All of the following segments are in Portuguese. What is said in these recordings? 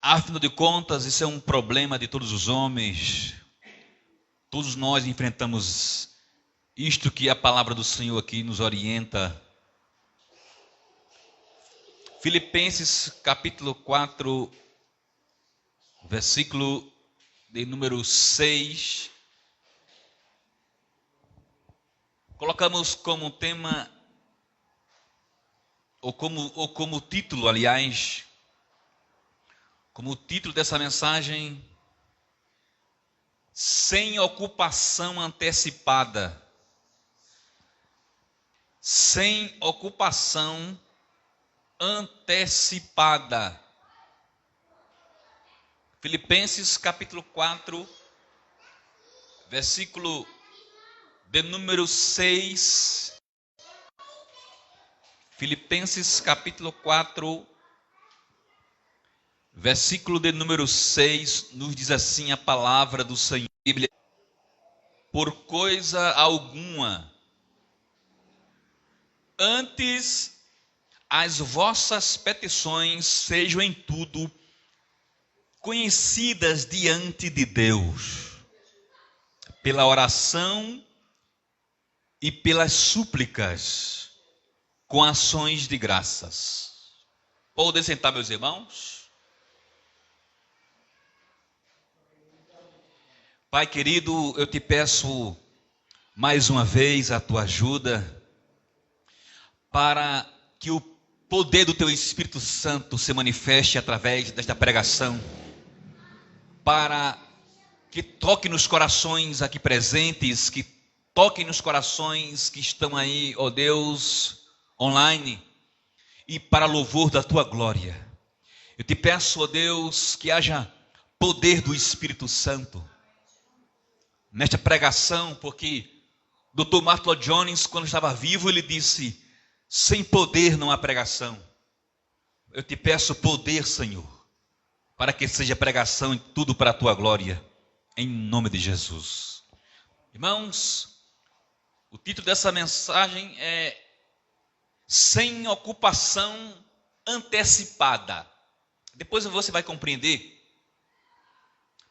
Afinal de contas, isso é um problema de todos os homens. Todos nós enfrentamos isto que a palavra do Senhor aqui nos orienta. Filipenses capítulo 4, versículo de número 6. Colocamos como tema, ou como título, aliás, como título dessa mensagem, sem ocupação antecipada. Sem ocupação antecipada. Filipenses capítulo 4, versículo de número 6. Filipenses capítulo 4, versículo de número 6, nos diz assim a palavra do Senhor. Bíblia: por coisa alguma, antes as vossas petições sejam em tudo conhecidas diante de Deus, pela oração e pelas súplicas, com ações de graças. Podem sentar, meus irmãos. Pai querido, eu te peço mais uma vez a tua ajuda para que o poder do teu Espírito Santo se manifeste através desta pregação, para que toque nos corações aqui presentes, que toque nos corações que estão aí, ó Deus, online, e para louvor da tua glória. Eu te peço, ó Deus, que haja poder do Espírito Santo nesta pregação, porque Dr. Martyn Lloyd-Jones, quando estava vivo, ele disse: sem poder não há pregação. Eu te peço poder, Senhor, para que seja pregação em tudo para a tua glória, em nome de Jesus. Irmãos, o título dessa mensagem é sem ocupação antecipada. Depois você vai compreender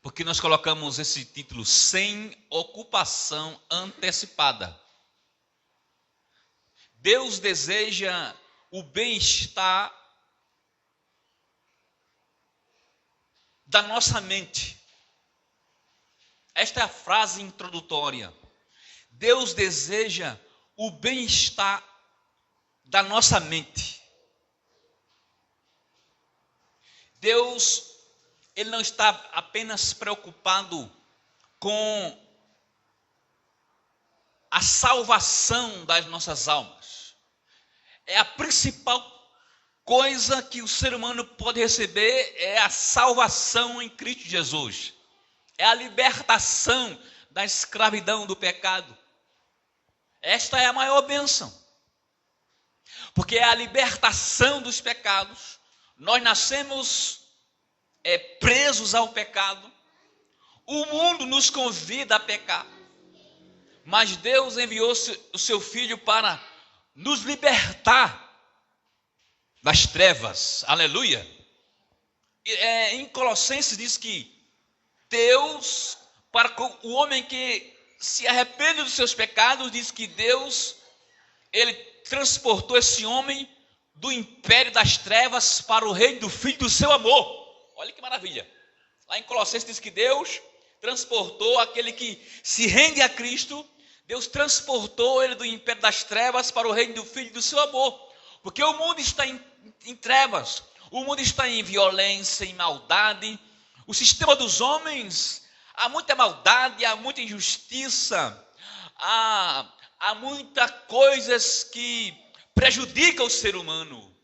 porque nós colocamos esse título, sem ocupação antecipada. Deus deseja o bem-estar da nossa mente. Esta é a frase introdutória. Deus deseja o bem-estar da nossa mente. Deus, Ele não está apenas preocupado com a salvação das nossas almas. É a principal coisa que o ser humano pode receber, é a salvação em Cristo Jesus. É a libertação da escravidão do pecado. Esta é a maior bênção. Porque é a libertação dos pecados. Nós nascemos presos ao pecado. O mundo nos convida a pecar. Mas Deus enviou o seu Filho para nos libertar das trevas. Aleluia. Em Colossenses diz que Deus, para o homem que se arrepende dos seus pecados, diz que Deus, Ele transportou esse homem do império das trevas para o reino do Filho do seu amor. Olha que maravilha. Lá em Colossenses diz que Deus transportou aquele que se rende a Cristo. Deus transportou ele do império das trevas para o reino do Filho do seu amor. Porque o mundo está em trevas. O mundo está em violência, em maldade. O sistema dos homens, há muita maldade, há muita injustiça. Há muitas coisas que prejudicam o ser humano.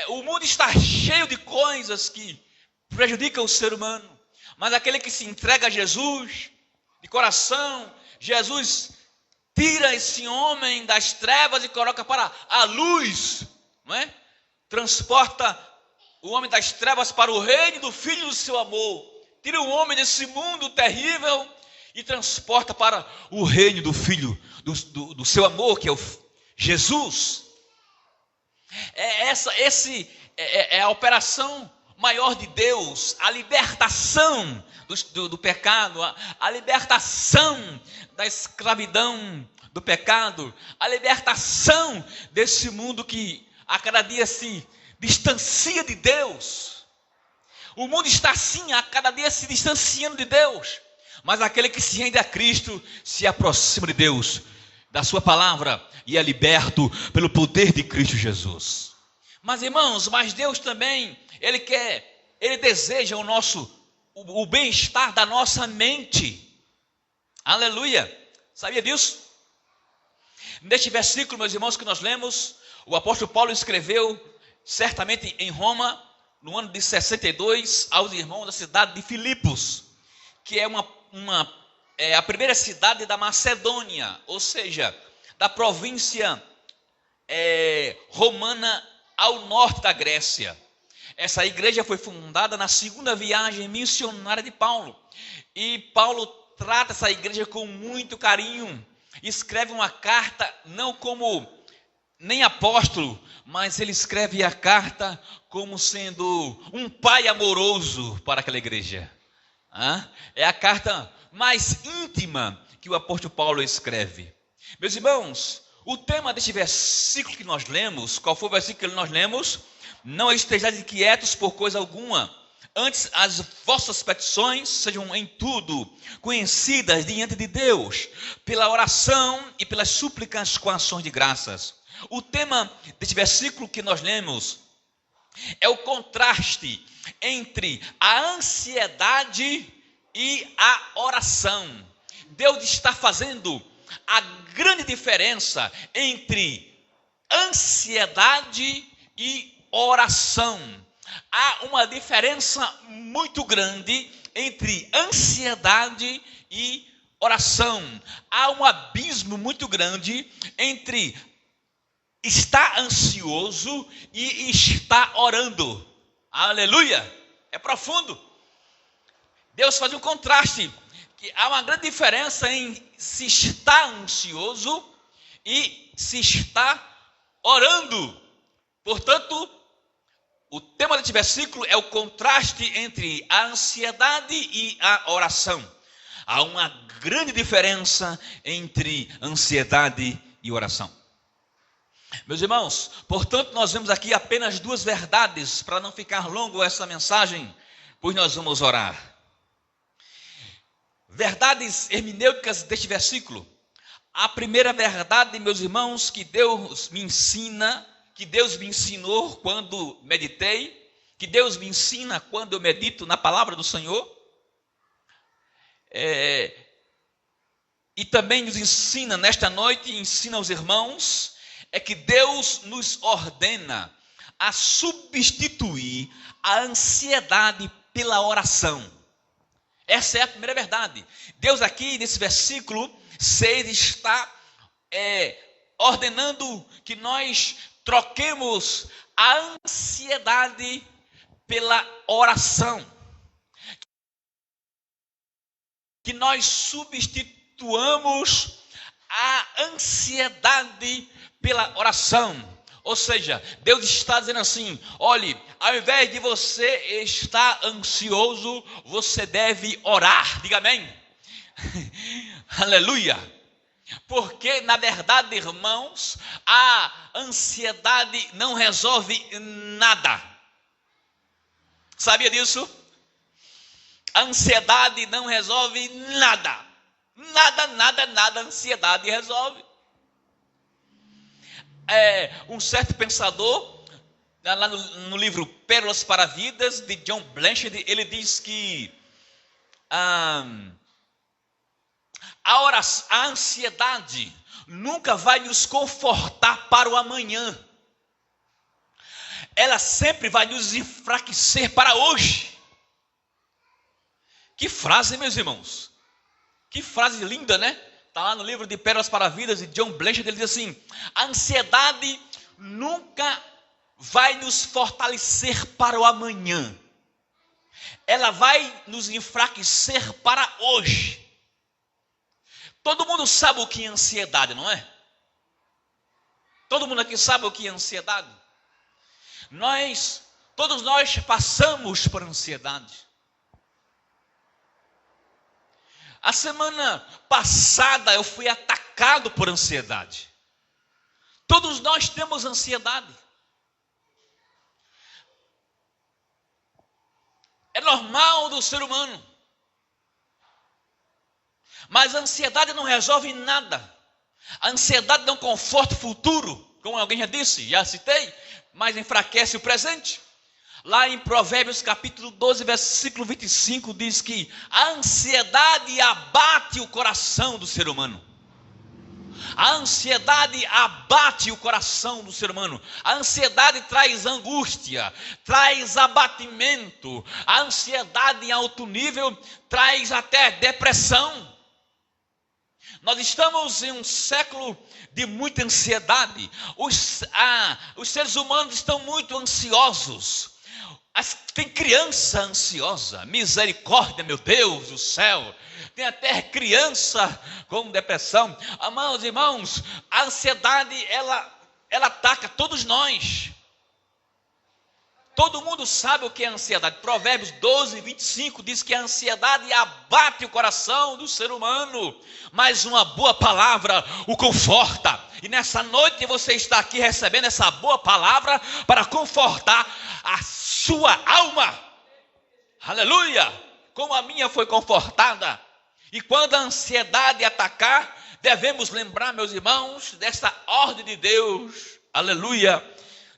O mundo está cheio de coisas que prejudicam o ser humano. Mas aquele que se entrega a Jesus de coração, Jesus tira esse homem das trevas e coloca para a luz, não é? Transporta o homem das trevas para o reino do Filho do seu amor. Tira o homem desse mundo terrível e transporta para o reino do Filho do seu amor, que é o Jesus. É a operação maior de Deus, a libertação do pecado, a libertação da escravidão do pecado, a libertação desse mundo que a cada dia se distancia de Deus. O mundo está assim, a cada dia se distanciando de Deus, mas aquele que se rende a Cristo se aproxima de Deus, da sua palavra, e é liberto pelo poder de Cristo Jesus. Mas irmãos, mas Deus também, Ele deseja o bem-estar da nossa mente. Aleluia! Sabia disso? Neste versículo, meus irmãos, que nós lemos, o apóstolo Paulo escreveu, certamente em Roma, no ano de 62, aos irmãos da cidade de Filipos, que é a primeira cidade da Macedônia, ou seja, da província romana ao norte da Grécia. Essa igreja foi fundada na segunda viagem missionária de Paulo. E Paulo trata essa igreja com muito carinho. Escreve uma carta, não como nem apóstolo, mas ele escreve a carta como sendo um pai amoroso para aquela igreja. É a carta mais íntima que o apóstolo Paulo escreve. Meus irmãos, o tema deste versículo que nós lemos, qual foi o versículo que nós lemos? Não estejais inquietos por coisa alguma, antes as vossas petições sejam em tudo conhecidas diante de Deus, pela oração e pelas súplicas com ações de graças. O tema deste versículo que nós lemos é o contraste entre a ansiedade e a oração. Deus está fazendo a grande diferença entre ansiedade e oração. Há uma diferença muito grande entre ansiedade e oração. Há um abismo muito grande entre estar ansioso e estar orando. Aleluia! É profundo. Deus faz um contraste, que há uma grande diferença em se estar ansioso e se estar orando. Portanto, o tema deste versículo é o contraste entre a ansiedade e a oração. Há uma grande diferença entre ansiedade e oração. Meus irmãos, portanto, nós vemos aqui apenas duas verdades, para não ficar longo essa mensagem, pois nós vamos orar. Verdades hermenêuticas deste versículo. A primeira verdade, meus irmãos, que Deus me ensinou quando meditei, que Deus me ensina quando eu medito na palavra do Senhor, e também nos ensina nesta noite, ensina aos irmãos, é que Deus nos ordena a substituir a ansiedade pela oração. Essa é a primeira verdade. Deus aqui nesse versículo 6 está ordenando que nós troquemos a ansiedade pela oração. Que nós substituamos a ansiedade pela oração. Ou seja, Deus está dizendo assim: olhe, ao invés de você estar ansioso, você deve orar. Diga amém. Aleluia. Porque na verdade, irmãos, a ansiedade não resolve nada. Sabia disso? A ansiedade não resolve nada. Nada a ansiedade resolve. Um certo pensador, lá no livro Pérolas para Vidas, de John Blanchard, ele diz que a ansiedade nunca vai nos confortar para o amanhã. Ela sempre vai nos enfraquecer para hoje. Que frase, meus irmãos. Que frase linda, né? Está lá no livro de Pérolas para Vidas, de John Blanchard, ele diz assim: a ansiedade nunca vai nos fortalecer para o amanhã. Ela vai nos enfraquecer para hoje. Todo mundo sabe o que é ansiedade, não é? Todo mundo aqui sabe o que é ansiedade. Nós Todos nós passamos por ansiedade. A semana passada eu fui atacado por ansiedade. Todos nós temos ansiedade. É normal do ser humano. Mas a ansiedade não resolve nada. A ansiedade não conforta o futuro, como alguém já disse, já citei, mas enfraquece o presente. Lá em Provérbios capítulo 12, versículo 25, diz que a ansiedade abate o coração do ser humano. A ansiedade abate o coração do ser humano. A ansiedade traz angústia, traz abatimento. A ansiedade em alto nível traz até depressão. Nós estamos em um século de muita ansiedade. Os seres humanos estão muito ansiosos. Tem criança ansiosa, misericórdia, meu Deus do céu. Tem até criança com depressão. Amados irmãos, a ansiedade, ela ataca todos nós. Todo mundo sabe o que é ansiedade. Provérbios 12, 25 diz que a ansiedade abate o coração do ser humano, mas uma boa palavra o conforta. E nessa noite você está aqui recebendo essa boa palavra para confortar a sua alma. Aleluia! Como a minha foi confortada. E quando a ansiedade atacar, devemos lembrar, meus irmãos, dessa ordem de Deus. Aleluia!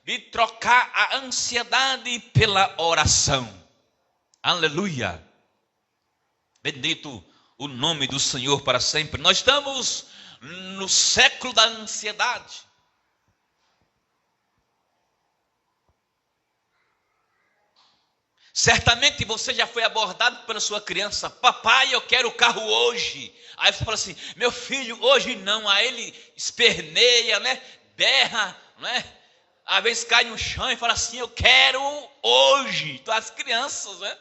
De trocar a ansiedade pela oração. Aleluia. Bendito o nome do Senhor para sempre. Nós estamos no século da ansiedade. Certamente você já foi abordado pela sua criança. Papai, eu quero o carro hoje. Aí você fala assim, meu filho, hoje não. Aí ele esperneia, né? Berra, né? Às vezes cai no chão e fala assim, eu quero hoje. Então as crianças, né?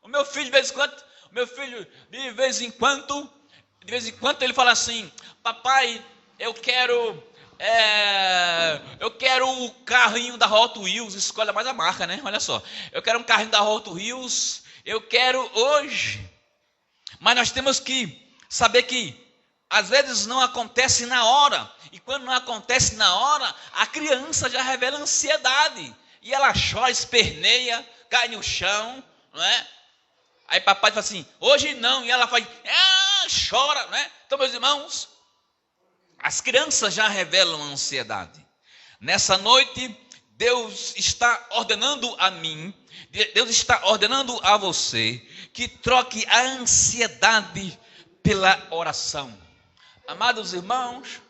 O meu filho de vez em quando ele fala assim, papai, eu quero o carrinho da Hot Wheels. Escolha mais a marca, né? Olha só, eu quero um carrinho da Hot Wheels, eu quero hoje. Mas nós temos que saber que às vezes não acontece na hora. E quando não acontece na hora, a criança já revela ansiedade. E ela chora, esperneia, cai no chão, não é? Aí papai fala assim, hoje não. E ela faz, chora, não é? Então, meus irmãos, as crianças já revelam ansiedade. Nessa noite, Deus está ordenando a mim, Deus está ordenando a você, que troque a ansiedade pela oração. Amados irmãos,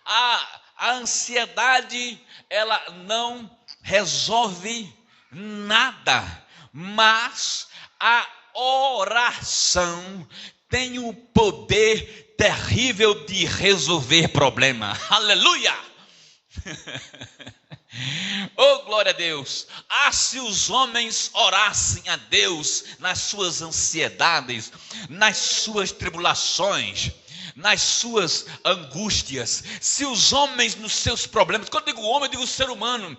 a ansiedade, ela não resolve nada, mas a oração tem o poder terrível de resolver problema. Aleluia! Oh, glória a Deus! Se os homens orassem a Deus nas suas ansiedades, nas suas tribulações, nas suas angústias, se os homens nos seus problemas, quando eu digo homem, eu digo ser humano,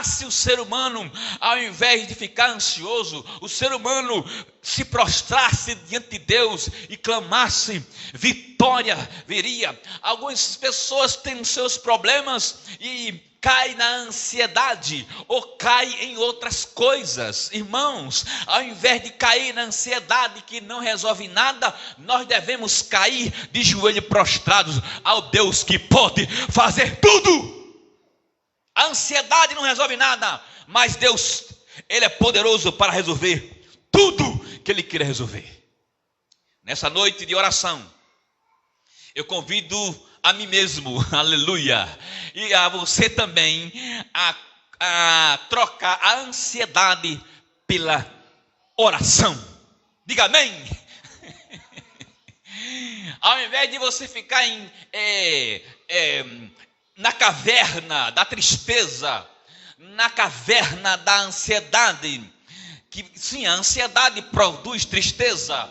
se o ser humano, ao invés de ficar ansioso, o ser humano se prostrasse diante de Deus e clamasse, vitória viria. Algumas pessoas têm os seus problemas e cai na ansiedade ou cai em outras coisas. Irmãos, ao invés de cair na ansiedade que não resolve nada, nós devemos cair de joelho prostrados ao Deus que pode fazer tudo. A ansiedade não resolve nada, mas Deus, Ele é poderoso para resolver tudo que Ele queira resolver. Nessa noite de oração, eu convido a mim mesmo, aleluia, e a você também, a trocar a ansiedade pela oração. Diga amém. Ao invés de você ficar na caverna da tristeza, na caverna da ansiedade, que sim, a ansiedade produz tristeza.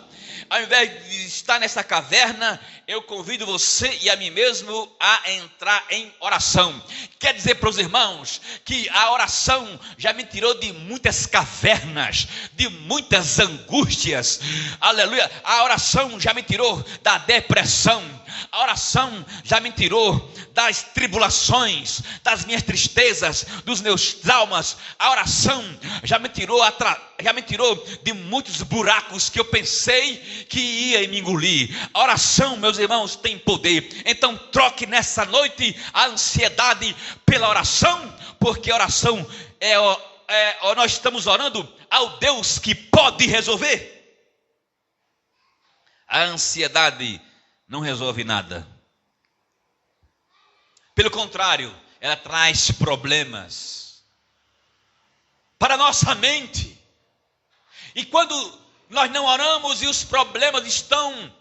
ao invés de estar nessa caverna, eu convido você e a mim mesmo a entrar em oração. Quer dizer para os irmãos que a oração já me tirou de muitas cavernas, de muitas angústias. Aleluia! A oração já me tirou da depressão. A oração já me tirou das tribulações, das minhas tristezas, dos meus traumas. A oração já me tirou de muitos buracos que eu pensei que ia me engolir. A oração, meus irmãos, tem poder. Então troque nessa noite a ansiedade pela oração, porque a oração nós estamos orando ao Deus que pode resolver. A ansiedade não resolve nada. Pelo contrário, ela traz problemas para a nossa mente. E quando nós não oramos e os problemas estão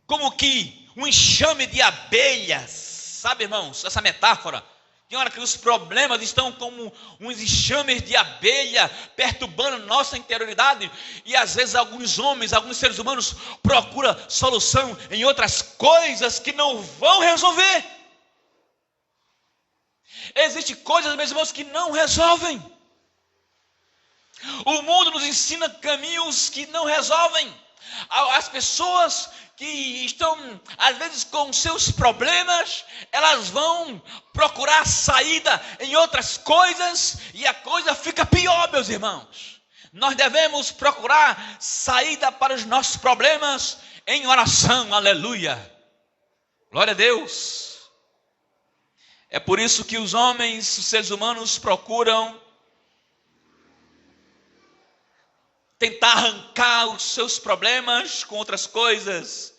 como que um enxame de abelhas, sabe, irmãos, essa metáfora? Tem hora que os problemas estão como uns enxames de abelha perturbando nossa interioridade, e às vezes alguns homens, alguns seres humanos procuram solução em outras coisas que não vão resolver. Existem coisas, meus irmãos, que não resolvem. O mundo nos ensina caminhos que não resolvem. As pessoas que estão, às vezes, com seus problemas, elas vão procurar saída em outras coisas, e a coisa fica pior, meus irmãos. Nós devemos procurar saída para os nossos problemas em oração, aleluia. Glória a Deus. É por isso que os homens, os seres humanos procuram tentar arrancar os seus problemas com outras coisas,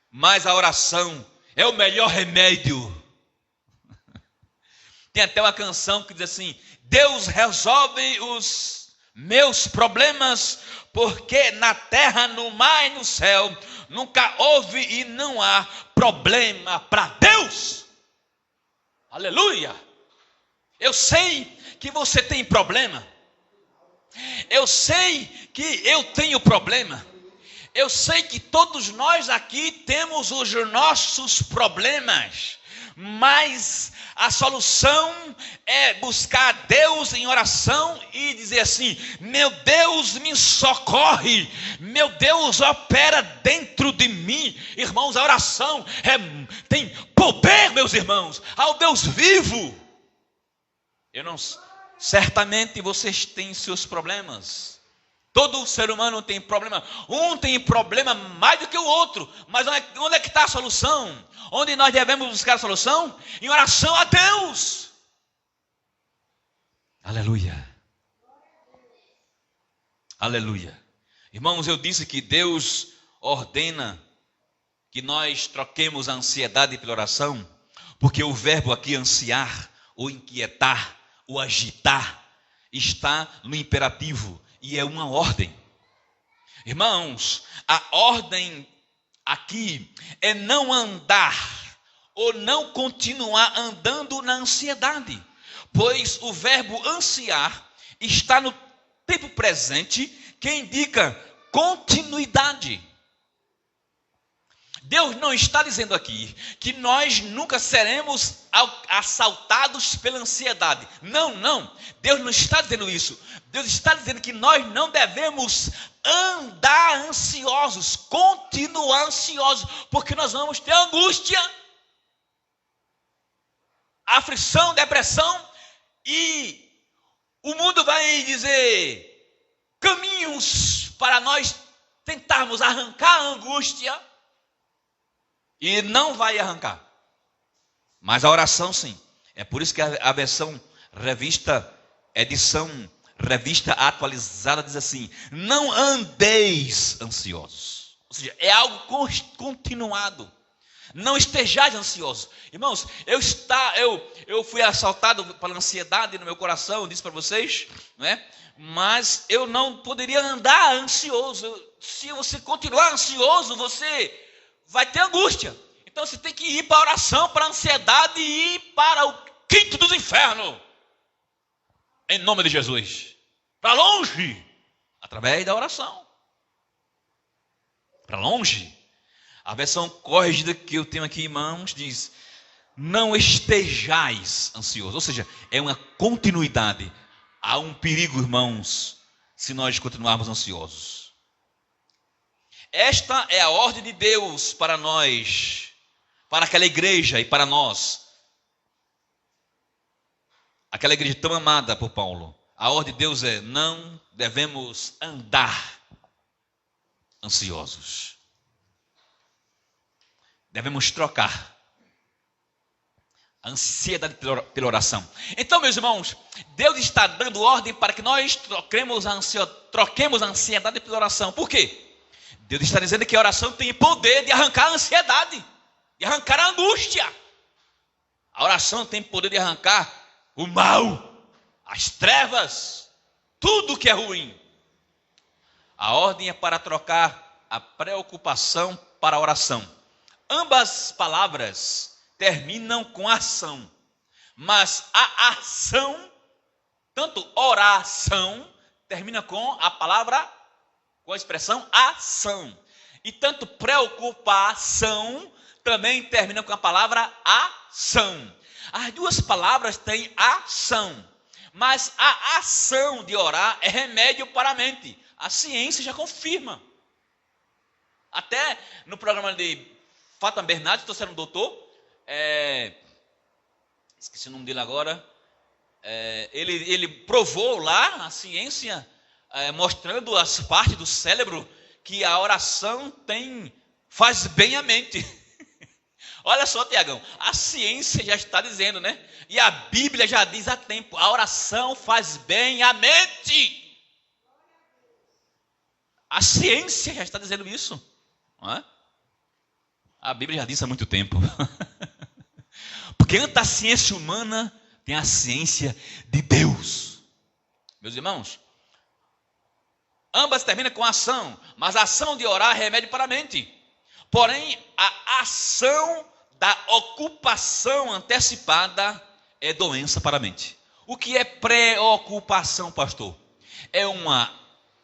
mas a oração é o melhor remédio. Tem até uma canção que diz assim: Deus resolve os meus problemas, porque na terra, no mar e no céu nunca houve e não há problema para Deus. Aleluia! Eu sei que você tem problema. Eu sei que eu tenho problema. Eu sei que todos nós aqui temos os nossos problemas. Mas a solução é buscar a Deus em oração e dizer assim: meu Deus, me socorre, meu Deus, opera dentro de mim. Irmãos, a oração tem poder, meus irmãos, ao Deus vivo. Certamente vocês têm seus problemas. Todo ser humano tem problema. Um tem problema mais do que o outro. Mas onde é que está a solução? Onde nós devemos buscar a solução? Em oração a Deus. Aleluia. Aleluia. Irmãos, eu disse que Deus ordena que nós troquemos a ansiedade pela oração, porque o verbo aqui ansiar, ou inquietar, ou agitar, está no imperativo. E é uma ordem. Irmãos, a ordem aqui é não andar ou não continuar andando na ansiedade, pois o verbo ansiar está no tempo presente, que indica continuidade. Deus não está dizendo aqui que nós nunca seremos assaltados pela ansiedade. Não. Deus não está dizendo isso. Deus está dizendo que nós não devemos andar ansiosos, continuar ansiosos, porque nós vamos ter angústia, aflição, depressão, e o mundo vai dizer caminhos para nós tentarmos arrancar a angústia, e não vai arrancar. Mas a oração sim. É por isso que a versão edição revista atualizada diz assim: não andeis ansiosos. Ou seja, é algo continuado. Não estejais ansiosos. Irmãos, eu fui assaltado pela ansiedade no meu coração, eu disse para vocês, não é? Mas eu não poderia andar ansioso. Se você continuar ansioso, você vai ter angústia. Então você tem que ir para a oração, para a ansiedade e ir para o quinto dos infernos. Em nome de Jesus. Para longe. Através da oração. para longe. A versão corrigida que eu tenho aqui, irmãos, diz: não estejais ansiosos. Ou seja, é uma continuidade. Há um perigo, irmãos, se nós continuarmos ansiosos. Esta é a ordem de Deus para nós, para aquela igreja e para nós. Aquela igreja tão amada por Paulo. A ordem de Deus é: não devemos andar ansiosos. Devemos trocar a ansiedade pela oração. Então, meus irmãos, Deus está dando ordem para que nós troquemos a ansiedade pela oração. Por quê? Deus está dizendo que a oração tem poder de arrancar a ansiedade, de arrancar a angústia. A oração tem poder de arrancar o mal, as trevas, tudo que é ruim. A ordem é para trocar a preocupação para a oração. Ambas palavras terminam com ação, mas a ação, tanto oração, termina com a palavra, com a expressão ação. E tanto preocupação também termina com a palavra ação. As duas palavras têm ação, mas a ação de orar é remédio para a mente. A ciência já confirma. Até no programa de Fátima Bernardes, estou sendo doutor, esqueci o nome dele agora, ele provou lá, a ciência, mostrando as partes do cérebro, que a oração faz bem a mente. Olha só, Tiagão, a ciência já está dizendo, né? E a Bíblia já diz há tempo: a oração faz bem à mente. A ciência já está dizendo isso, não é? A Bíblia já disse há muito tempo. Porque antes da ciência humana, tem a ciência de Deus. Meus irmãos, ambas terminam com ação, mas a ação de orar é remédio para a mente. Porém, a ação da ocupação antecipada é doença para a mente. O que é preocupação, pastor? É uma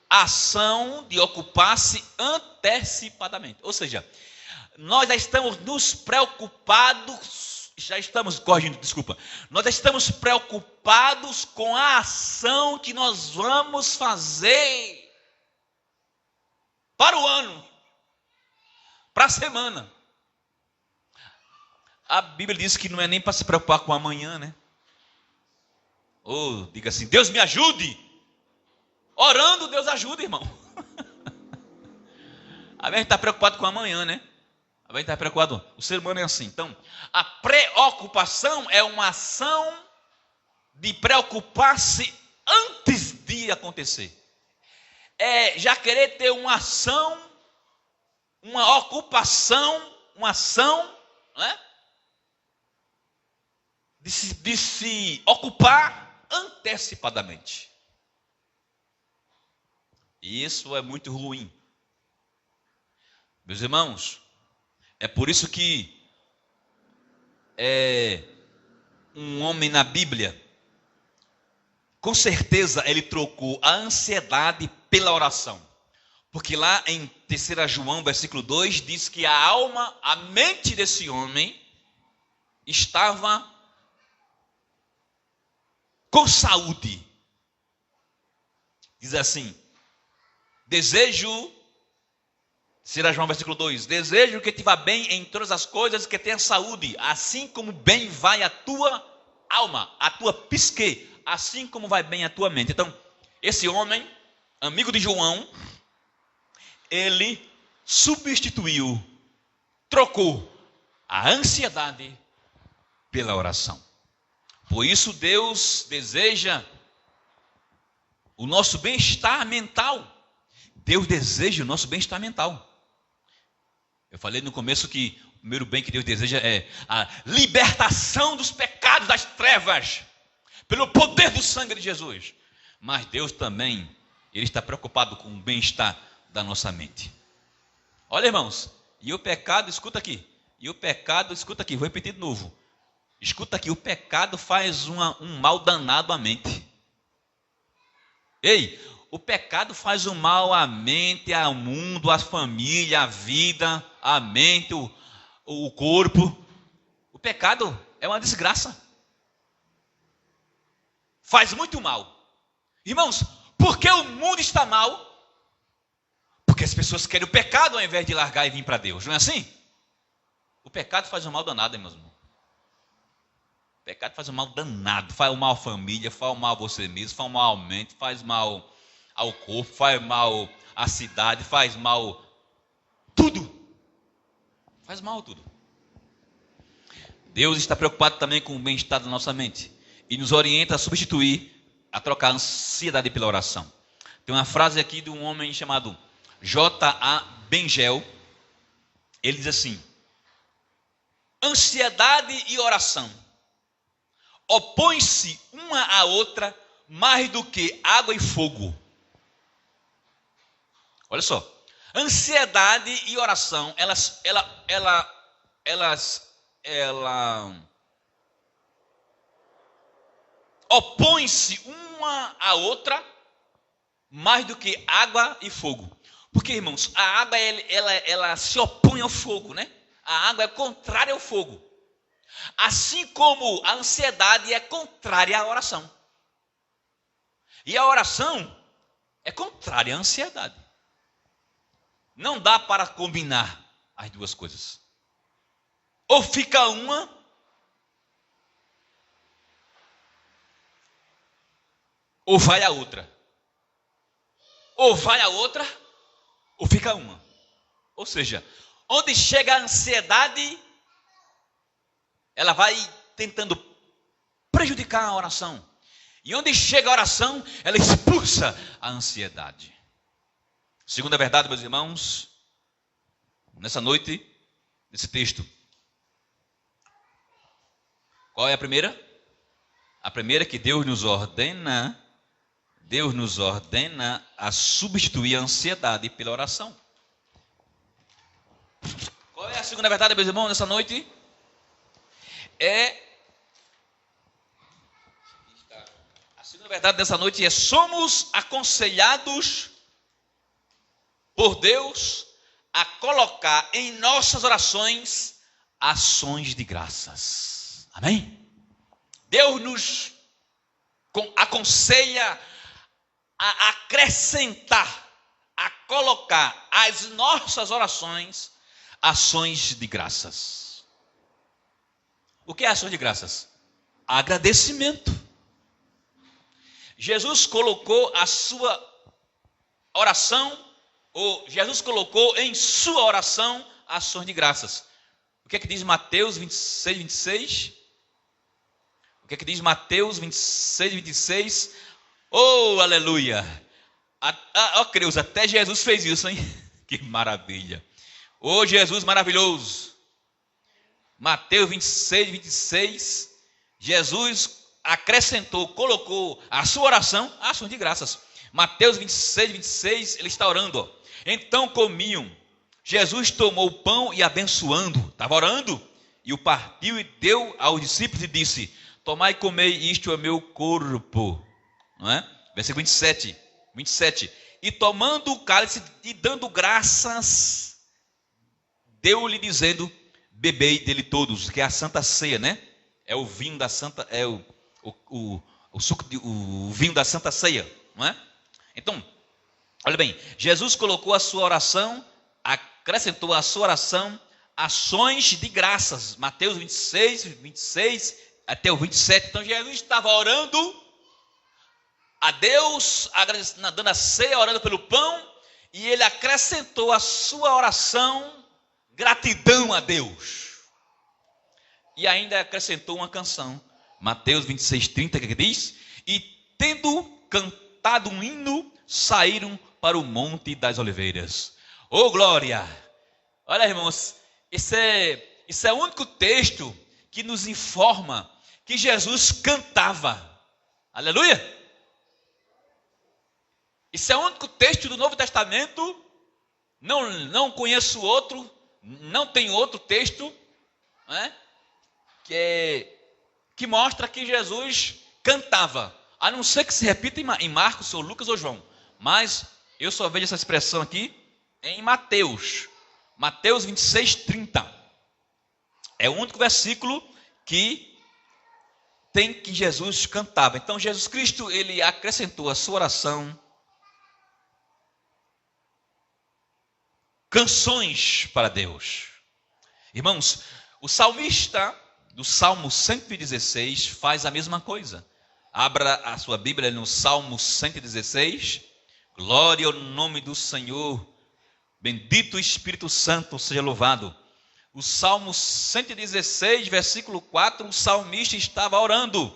ação de ocupar-se antecipadamente. Ou seja, nós já estamos nos preocupados, nós já estamos preocupados com a ação que nós vamos fazer para o ano, para a semana. A Bíblia diz que não é nem para se preocupar com amanhã, né? Ou diga assim: Deus me ajude. Orando, Deus ajuda, irmão. A gente está preocupado com amanhã, né? A gente está preocupado. O ser humano é assim. Então, a preocupação é uma ação de preocupar-se antes de acontecer. É já querer ter uma ação, uma ocupação, uma ação, né? De se ocupar antecipadamente. E isso é muito ruim. Meus irmãos, é por isso que um homem na Bíblia, com certeza ele trocou a ansiedade pela oração. Porque lá em 3 João, versículo 2, diz que a mente desse homem estava com saúde. Diz assim: desejo, 3 João, versículo 2, desejo que te vá bem em todas as coisas, que tenha saúde, assim como bem vai a tua alma, a tua psique, assim como vai bem a tua mente. Então, esse homem, amigo de João, ele substituiu, trocou a ansiedade pela oração. Por isso Deus deseja o nosso bem-estar mental. Deus deseja o nosso bem-estar mental. Eu falei no começo que o primeiro bem que Deus deseja é a libertação dos pecados, das trevas, pelo poder do sangue de Jesus. Mas Deus também, Ele está preocupado com o bem-estar da nossa mente. Olha, irmãos, e o pecado, escuta aqui, vou repetir de novo. Escuta aqui, o pecado faz um mal danado à mente. Ei, o pecado faz o mal à mente, ao mundo, à família, à vida, à mente, o corpo. O pecado é uma desgraça. Faz muito mal. Irmãos, por que o mundo está mal? Porque as pessoas querem o pecado ao invés de largar e vir para Deus. Não é assim? O pecado faz um mal danado, meus irmãos. O pecado faz um mal danado. Faz mal à família, faz mal a você mesmo, faz mal à mente, faz mal ao corpo, faz mal à cidade, faz mal tudo. Faz mal tudo. Deus está preocupado também com o bem-estar da nossa mente e nos orienta a substituir, a trocar a ansiedade pela oração. Tem uma frase aqui de um homem chamado J.A. Bengel. Ele diz assim: ansiedade e oração opõem-se uma à outra mais do que água e fogo. Olha só, ansiedade e oração, elas opõem-se uma à outra mais do que água e fogo. Porque, irmãos, a água ela se opõe ao fogo, né? A água é contrária ao fogo. Assim como a ansiedade é contrária à oração. E a oração é contrária à ansiedade. Não dá para combinar as duas coisas. Ou fica uma, ou vai a outra. Ou vai a outra, ou fica uma. Ou seja, onde chega a ansiedade, ela vai tentando prejudicar a oração. E onde chega a oração, ela expulsa a ansiedade. Segunda verdade, meus irmãos, nessa noite, nesse texto. Qual é a primeira? A primeira é que Deus nos ordena a substituir a ansiedade pela oração. Qual é a segunda verdade, meus irmãos, nessa noite? A segunda verdade dessa noite é: somos aconselhados por Deus a colocar em nossas orações ações de graças. Amém? Deus nos aconselha a acrescentar, a colocar às nossas orações ações de graças. O que é ações de graças? Agradecimento. Jesus colocou a sua oração, ou Jesus colocou em sua oração ações de graças. O que é que diz Mateus 26, 26? O que é que diz Mateus 26, 26? Oh, aleluia! Creus, até Jesus fez isso, hein? Que maravilha! Oh, Jesus maravilhoso! Mateus 26, 26, Jesus acrescentou, colocou a sua oração, ações de graças. Mateus 26, 26, ele está orando. Ó. Então comiam. Jesus tomou o pão e abençoando, estava orando, e o partiu e deu aos discípulos e disse: tomai e comei, isto é meu corpo. Não é? Versículo 27. E tomando o cálice e dando graças, deu-lhe dizendo: bebei dele todos, que é a Santa Ceia, né? É o vinho da Santa, é o suco, o vinho da Santa Ceia, não é? Então, olha bem, Jesus colocou a sua oração, acrescentou a sua oração ações de graças. Mateus 26, 26 até o 27. Então Jesus estava orando a Deus, dando a ceia, orando pelo pão, e ele acrescentou a sua oração gratidão a Deus. E ainda acrescentou uma canção. Mateus 26, 30, que diz: e tendo cantado um hino, saíram para o Monte das Oliveiras. Oh, glória! Olha, irmãos, isso é o único texto que nos informa que Jesus cantava. Aleluia! Isso é o único texto do Novo Testamento. Não conheço outro, não tem outro texto, né, que mostra que Jesus cantava. A não ser que se repita em Marcos, ou Lucas ou João. mas eu só vejo essa expressão aqui em Mateus 26, 30. É o único versículo que tem que Jesus cantava. Então Jesus Cristo, ele acrescentou a sua oração canções para Deus. Irmãos, o salmista do Salmo 116 faz a mesma coisa. Abra a sua Bíblia no Salmo 116. Glória ao nome do Senhor. Bendito o Espírito Santo, seja louvado. O Salmo 116, versículo 4, o salmista estava orando.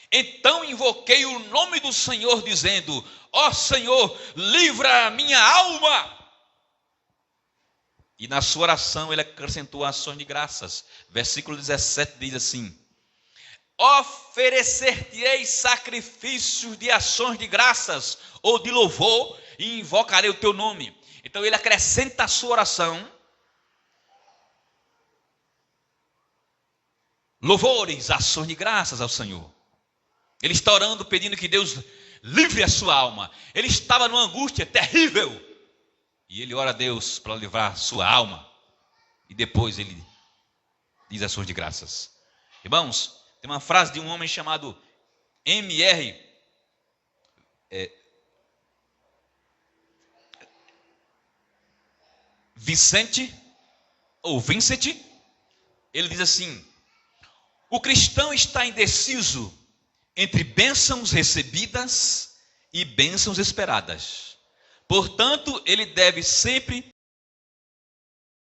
Então invoquei o nome do Senhor, dizendo: ó Senhor, livra a minha alma. E na sua oração ele acrescentou ações de graças. Versículo 17 diz assim: oferecer-te-ei sacrifícios de ações de graças ou de louvor, e invocarei o teu nome. Então ele acrescenta a sua oração louvores, ações de graças ao Senhor. Ele está orando, pedindo que Deus livre a sua alma. Ele estava numa angústia terrível. E ele ora a Deus para livrar a sua alma. E depois ele diz ações de graças. Irmãos, tem uma frase de um homem chamado M.R. Vincent. Ele diz assim: o cristão está indeciso entre bênçãos recebidas e bênçãos esperadas. Portanto, ele deve sempre